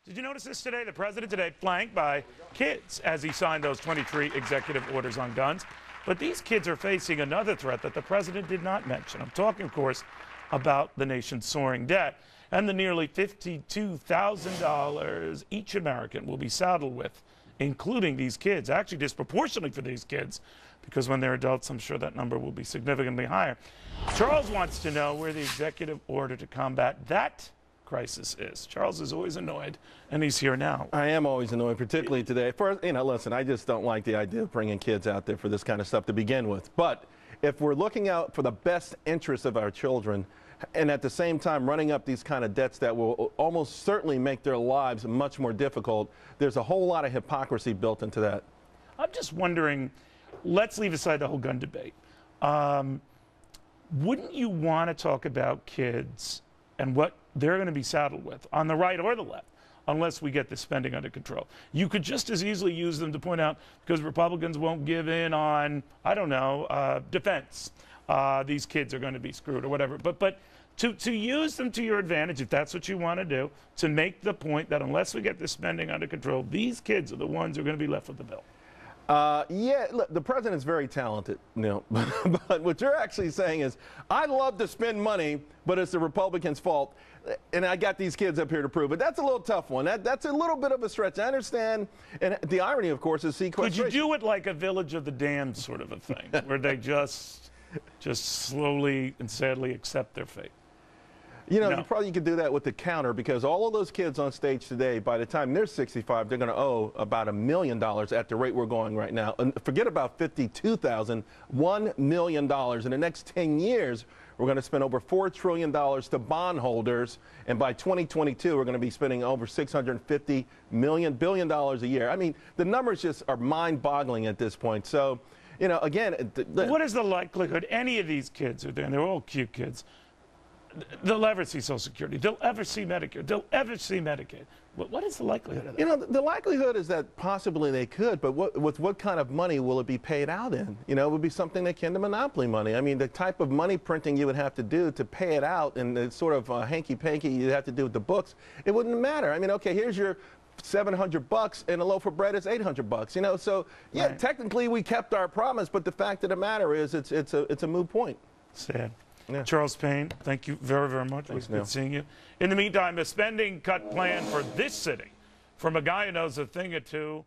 Did you notice this today? The president today flanked by kids as he signed those 23 executive orders on guns. But these kids are facing another threat that the president did not mention. I'm talking, of course, about the nation's soaring debt and the nearly $52,000 each American will be saddled with, including these kids, actually disproportionately for these kids, because when they're adults, I'm sure that number will be significantly higher. Charles wants to know where the executive order to combat that crisis is. Charles is always annoyed, and he's here now. I am always annoyed, particularly today. First, listen, I just don't like the idea of bringing kids out there for this kind of stuff to begin with. But if we're looking out for the best interests of our children, and at the same time running up these kind of debts that will almost certainly make their lives much more difficult, there's a whole lot of hypocrisy built into that. I'm just wondering, let's leave aside the whole gun debate. Wouldn't you want to talk about kids and what they're going to be saddled with on the right or the left unless we get the spending under control? You could just as easily use them to point out, because Republicans won't give in on, I don't know, defense. These kids are going to be screwed or whatever. But to use them to your advantage, if that's what you want to do, to make the point that unless we get the spending under control, these kids are the ones who are going to be left with the bill. Yeah, look, the president's very talented, but what you're actually saying is, I love to spend money, but it's the Republicans' fault, and I got these kids up here to prove it. That's a little tough one. That's a little bit of a stretch. I understand, and the irony, of course, is sequestration. Could you do it like a Village of the Damned sort of a thing, where they just slowly and sadly accept their fate? You know, you could do that with the counter, because all of those kids on stage today, by the time they're 65, they're going to owe about $1 million at the rate we're going right now. And forget about $52,000, $1 million. In the next 10 years, we're going to spend over $4 trillion to bondholders. And by 2022, we're going to be spending over $650 billion a year. I mean, the numbers just are mind-boggling at this point. So, you know, again, what is the likelihood any of these kids are there, and they're all cute kids, they'll ever see Social Security, they'll ever see Medicare, they'll ever see Medicaid? What is the likelihood of that? You know, the likelihood is that possibly they could, but with what kind of money will it be paid out in? You know, it would be something akin to monopoly money. I mean, the type of money printing you would have to do to pay it out, and the sort of hanky-panky you have to do with the books, it wouldn't matter. I mean, okay, here's your $700 and a loaf of bread is $800, you know, so yeah, right. Technically we kept our promise, but the fact of the matter is it's a moot point. Sad. Yeah. Charles Payne, thank you very, very much. Thanks, it was good seeing you. In the meantime, a spending cut plan for this city from a guy who knows a thing or two